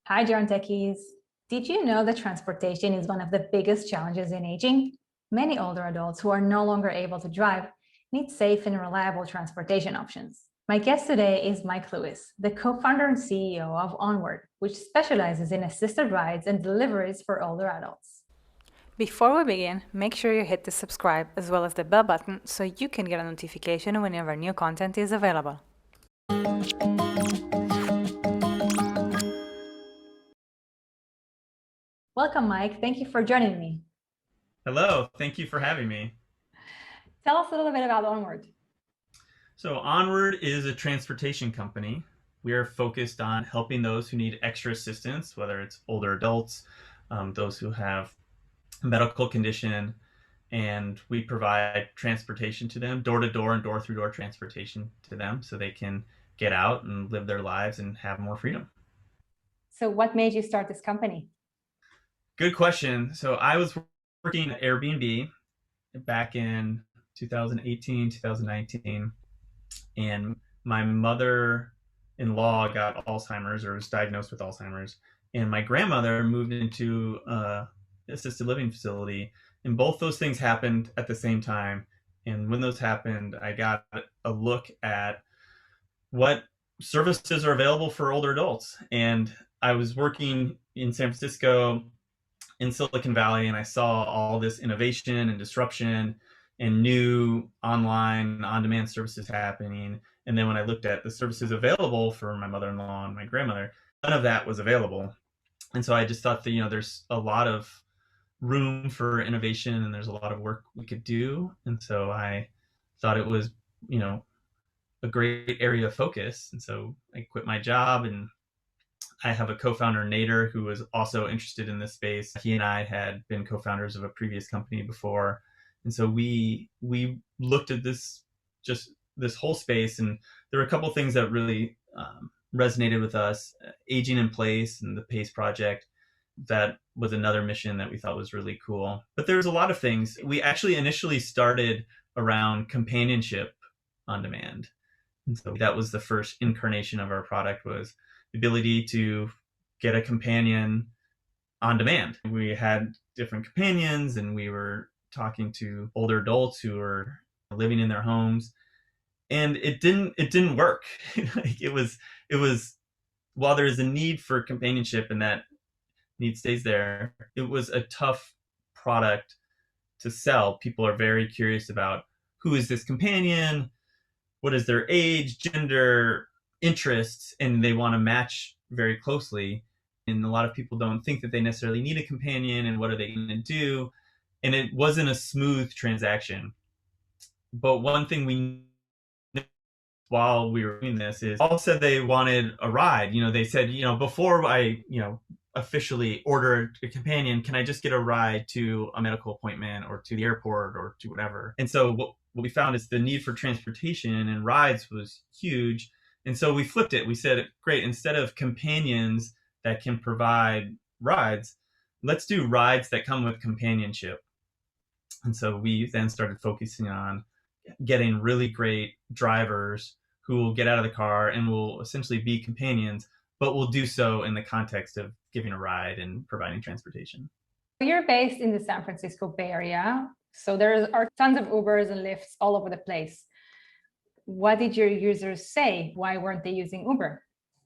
Hi, John Techies. Did you know that transportation is one of the biggest challenges in aging? Many older adults who are no longer able to drive need safe and reliable transportation options. My guest today is Mike Lewis, the co-founder and CEO of Onward, which specializes in assisted rides and deliveries for older adults. Before we begin, make sure you hit the subscribe as well as the bell button so you can get a notification whenever new content is available. Welcome, Mike. Thank you for joining me. Hello, thank you for having me. Tell us a little bit about Onward. So, Onward is a transportation company. We are focused on helping those who need extra assistance, whether it's older adults, those who have a medical condition, and we provide transportation to them, door to door and door through door transportation to them so they can get out and live their lives and have more freedom. So, what made you start this company? Good question. So, I was working at Airbnb back in 2018, 2019, and my mother-in-law got Alzheimer's or was diagnosed with Alzheimer's, and my grandmother moved into assisted living facility, and both those things happened at the same time. And when those happened, I got a look at what services are available for older adults. And I was working in San Francisco, in Silicon Valley, and I saw all this innovation and disruption and new online on-demand services happening. And then when I looked at the services available for my mother-in-law and my grandmother, none of that was available. And so I just thought that, there's a lot of room for innovation and there's a lot of work we could do. And so I thought it was, a great area of focus. And so I quit my job, and I have a co-founder, Nader, who was also interested in this space. He and I had been co-founders of a previous company before. And so we looked at this whole space, and there were a couple of things that really resonated with us. Aging in Place and the PACE project, that was another mission that we thought was really cool. But there's a lot of things. We actually initially started around companionship on demand. And so that was the first incarnation of our product, was the ability to get a companion on demand. We had different companions, and we were talking to older adults who were living in their homes, and it didn't work. it was while there is a need for companionship and that need stays there, it was a tough product to sell. People are very curious about who is this companion, what is their age, gender, interests, and they want to match very closely. And a lot of people don't think that they necessarily need a companion, and what are they going to do? And it wasn't a smooth transaction. But one thing we while we were doing this is all said they wanted a ride. They said, before I, officially order a companion, can I just get a ride to a medical appointment or to the airport or to whatever? And so what we found is the need for transportation and rides was huge. And so we flipped it. We said, great, instead of companions that can provide rides, let's do rides that come with companionship. And so we then started focusing on getting really great drivers who will get out of the car and will essentially be companions, but will do so in the context of giving a ride and providing transportation. You're based in the San Francisco Bay Area, so there are tons of Ubers and Lyfts all over the place. What did your users say? Why weren't they using Uber?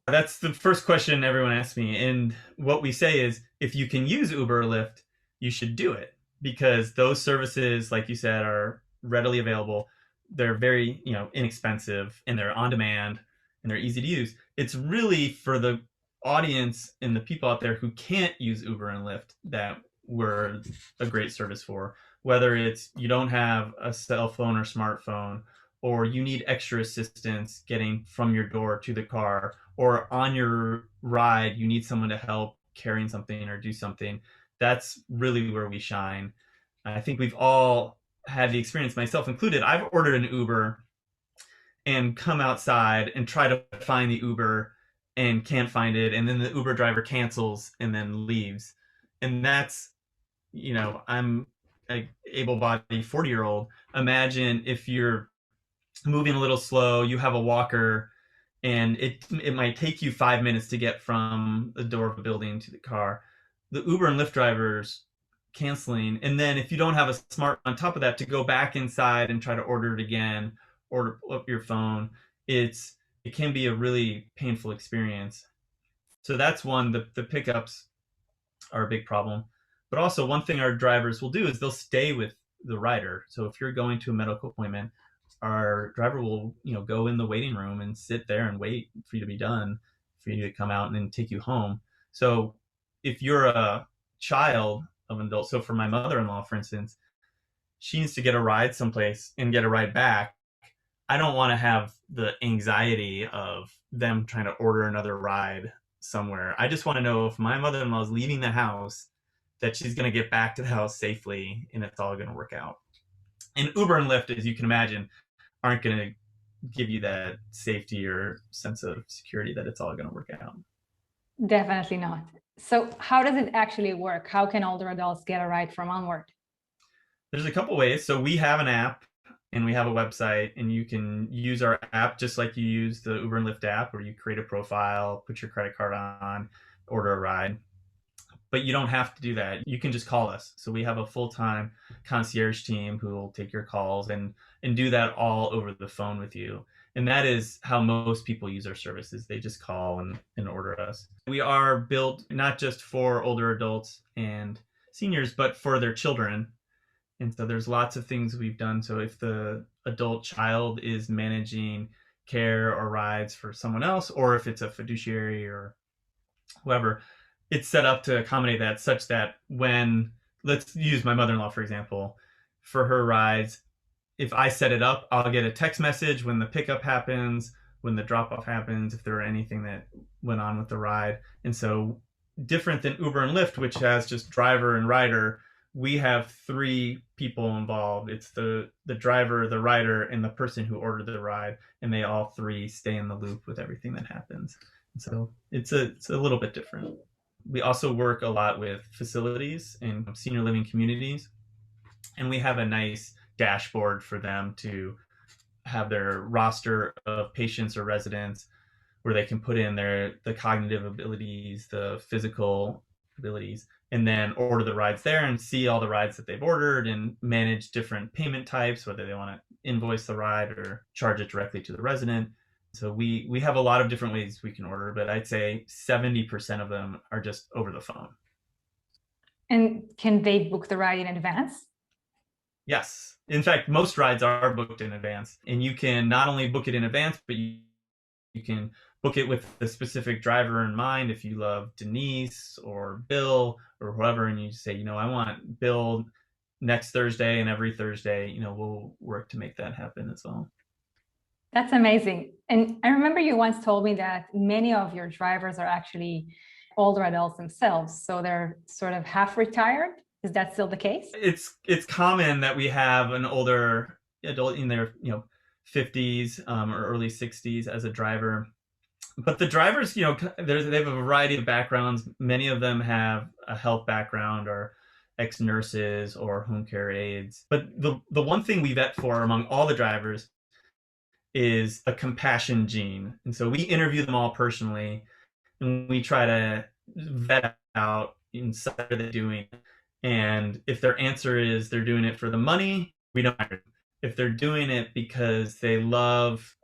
That's the first question everyone asks me. And what we say is, if you can use Uber or Lyft, you should do it, because those services, like you said, are readily available. They're very, inexpensive, and they're on demand, and they're easy to use. It's really for the audience and the people out there who can't use Uber and Lyft that we're a great service for. Whether it's you don't have a cell phone or smartphone, or you need extra assistance getting from your door to the car, or on your ride you need someone to help carrying something or do something, that's really where we shine. I think we've all had the experience, myself included. I've ordered an Uber and come outside and try to find the Uber and can't find it, and then the Uber driver cancels and then leaves. And that's, I'm a able-bodied 40-year-old. Imagine if you're moving a little slow, you have a walker, and it might take you 5 minutes to get from the door of a building to the car. The Uber and Lyft drivers canceling, and then if you don't have a smart on top of that to go back inside and try to order it again, order up your phone, it can be a really painful experience. So that's one. The pickups are a big problem. But also, one thing our drivers will do is they'll stay with the rider. So if you're going to a medical appointment, our driver will, go in the waiting room and sit there and wait for you to be done, for you to come out and then take you home. So if you're a child of an adult, so for my mother-in-law, for instance, she needs to get a ride someplace and get a ride back. I don't want to have the anxiety of them trying to order another ride somewhere. I just want to know if my mother-in-law is leaving the house, that she's going to get back to the house safely and it's all going to work out. And Uber and Lyft, as you can imagine, aren't going to give you that safety or sense of security that it's all going to work out. Definitely not. So how does it actually work? How can older adults get a ride from Onward? There's a couple ways. So we have an app and we have a website, and you can use our app just like you use the Uber and Lyft app, where you create a profile, put your credit card on, order a ride. But you don't have to do that. You can just call us. So we have a full-time concierge team who will take your calls and do that all over the phone with you. And that is how most people use our services. They just call and order us. We are built not just for older adults and seniors, but for their children. And so there's lots of things we've done. So if the adult child is managing care or rides for someone else, or if it's a fiduciary or whoever, it's set up to accommodate that, such that when, let's use my mother-in-law, for example, for her rides, if I set it up, I'll get a text message when the pickup happens, when the drop-off happens, if there were anything that went on with the ride. And so different than Uber and Lyft, which has just driver and rider, we have 3 people involved. It's the driver, the rider, and the person who ordered the ride, and they all 3 stay in the loop with everything that happens. And so it's a little bit different. We also work a lot with facilities and senior living communities, and we have a nice dashboard for them to have their roster of patients or residents, where they can put in the cognitive abilities, the physical abilities, and then order the rides there and see all the rides that they've ordered and manage different payment types, whether they want to invoice the ride or charge it directly to the resident. So we have a lot of different ways we can order, but I'd say 70% of them are just over the phone. And can they book the ride in advance? Yes. In fact, most rides are booked in advance, and you can not only book it in advance, but you can book it with the specific driver in mind. If you love Denise or Bill or whoever, and you say, I want Bill next Thursday and every Thursday, we'll work to make that happen as well. That's amazing. And I remember you once told me that many of your drivers are actually older adults themselves. So they're sort of half retired. Is that still the case? It's common that we have an older adult in their 50s or early 60s as a driver. But the drivers, they have a variety of backgrounds. Many of them have a health background or ex-nurses or home care aides. But the one thing we vet for among all the drivers is a compassion gene. And so we interview them all personally, and we try to vet out inside of the doing. And if their answer is they're doing it for the money, we don't hire them. If they're doing it because they love,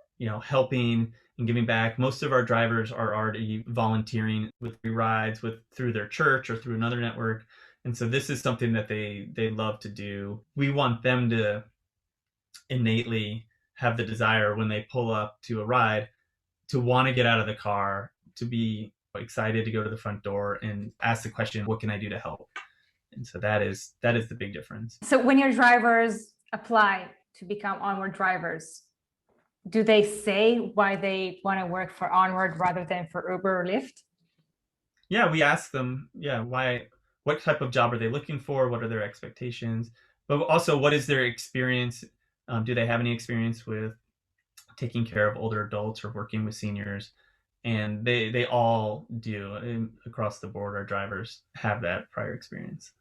helping and giving back, most of our drivers are already volunteering with free rides through their church or through another network. And so this is something that they love to do. We want them to innately have the desire when they pull up to a ride to want to get out of the car, to be excited to go to the front door and ask the question, what can I do to help? And so that is the big difference. So when your drivers apply to become Onward drivers, do they say why they want to work for Onward rather than for Uber or Lyft? Yeah, we ask them, why, what type of job are they looking for? What are their expectations? But also, what is their experience? Do they have any experience with taking care of older adults or working with seniors? And they all do. Across the board, our drivers have that prior experience.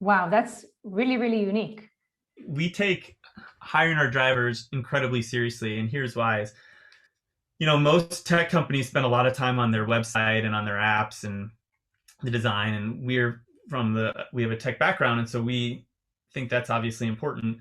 Wow, that's really, really unique. We take hiring our drivers incredibly seriously, and here's why. Most tech companies spend a lot of time on their website and on their apps and the design, and we have a tech background, and so we think that's obviously important.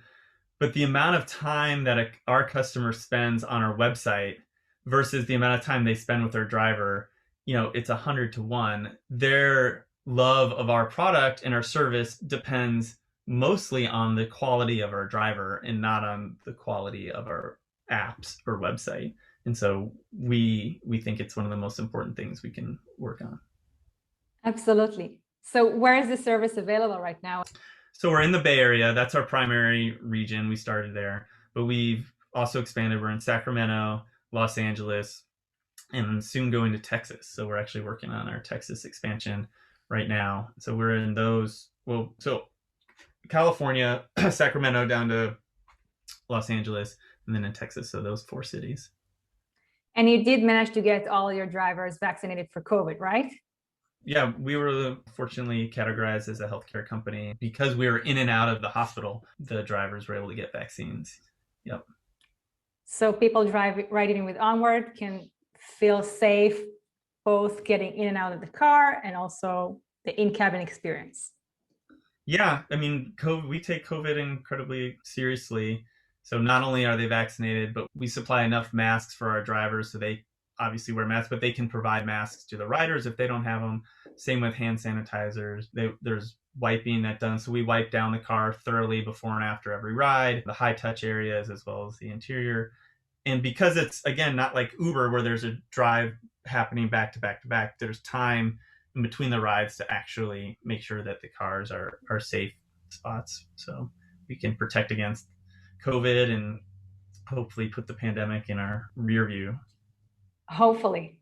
But the amount of time that our customer spends on our website versus the amount of time they spend with their driver, it's 100 to 1. Their love of our product and our service depends mostly on the quality of our driver and not on the quality of our apps or website. And so we think it's one of the most important things we can work on. Absolutely. So where is the service available right now? So we're in the Bay Area. That's our primary region. We started there, but we've also expanded. We're in Sacramento, Los Angeles, and soon going to Texas. So we're actually working on our Texas expansion right now. So we're in those, so California, Sacramento down to Los Angeles, and then in Texas. So those 4 cities. And you did manage to get all your drivers vaccinated for COVID, right? Yeah, we were fortunately categorized as a healthcare company because we were in and out of the hospital. The drivers were able to get vaccines. Yep. So people riding with Onward can feel safe, both getting in and out of the car and also the in-cabin experience. Yeah, I mean, we take COVID incredibly seriously. So not only are they vaccinated, but we supply enough masks for our drivers so they obviously wear masks, but they can provide masks to the riders if they don't have them. Same with hand sanitizers. There's wiping that done. So we wipe down the car thoroughly before and after every ride, the high touch areas as well as the interior. And because it's, again, not like Uber where there's a drive happening back to back to back, there's time in between the rides to actually make sure that the cars are safe spots. So we can protect against COVID and hopefully put the pandemic in our rear view. Hopefully.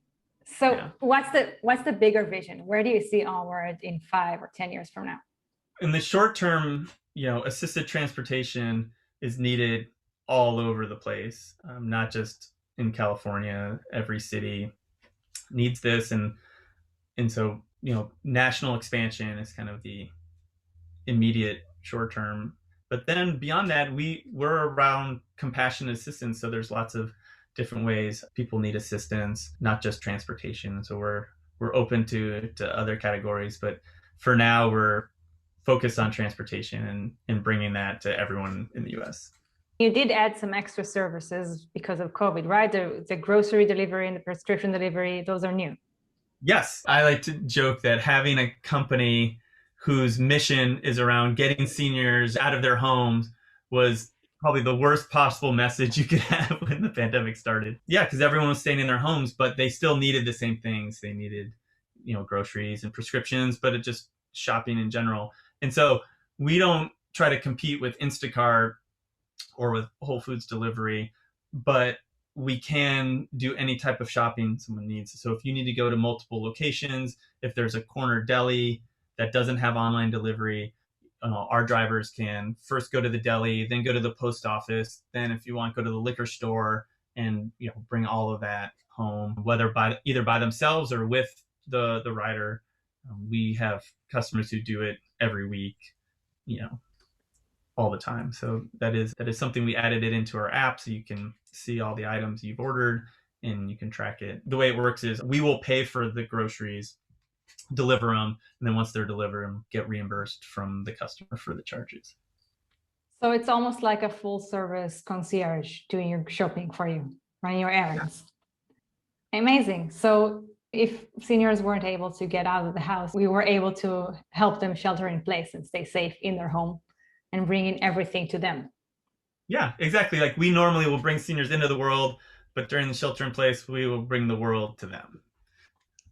So Yeah. what's the bigger vision? Where do you see Onward in 5 or 10 years from now? In the short term, assisted transportation is needed all over the place, not just in California. Every city needs this, and so national expansion is kind of the immediate short term. But then beyond that, we're around compassionate assistance. So there's lots of different ways people need assistance, not just transportation. So we're open to other categories, but for now we're focused on transportation and bringing that to everyone in the US. You did add some extra services because of COVID, right? The grocery delivery and the prescription delivery, those are new. Yes, I like to joke that having a company whose mission is around getting seniors out of their homes was probably the worst possible message you could have when the pandemic started. Yeah, because everyone was staying in their homes, but they still needed the same things. They needed, groceries and prescriptions, but just shopping in general. And so we don't try to compete with Instacart or with Whole Foods delivery, but we can do any type of shopping someone needs. So if you need to go to multiple locations, if there's a corner deli that doesn't have online delivery, our drivers can first go to the deli, then go to the post office, then if you want, go to the liquor store and bring all of that home, whether either by themselves or with the rider. We have customers who do it every week, all the time. So that is something we added it into our app, so you can see all the items you've ordered and you can track it. The way it works is we will pay for the groceries, deliver them, and then once they're delivered, get reimbursed from the customer for the charges. So it's almost like a full service concierge doing your shopping for you, running your errands. Yeah. Amazing. So if seniors weren't able to get out of the house, we were able to help them shelter in place and stay safe in their home and bringing everything to them. Yeah, exactly. Like we normally will bring seniors into the world, but during the shelter in place, we will bring the world to them.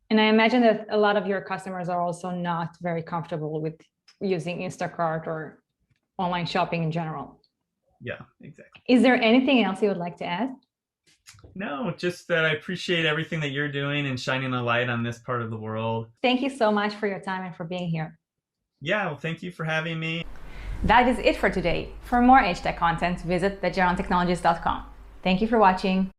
And I imagine that a lot of your customers are also not very comfortable with using Instacart or online shopping in general. Yeah, exactly. Is there anything else you would like to add? No, just that I appreciate everything that you're doing and shining a light on this part of the world. Thank you so much for your time and for being here. Yeah, well, thank you for having me. That is it for today. For more HTech content, visit thegerontechnologies.com. Thank you for watching.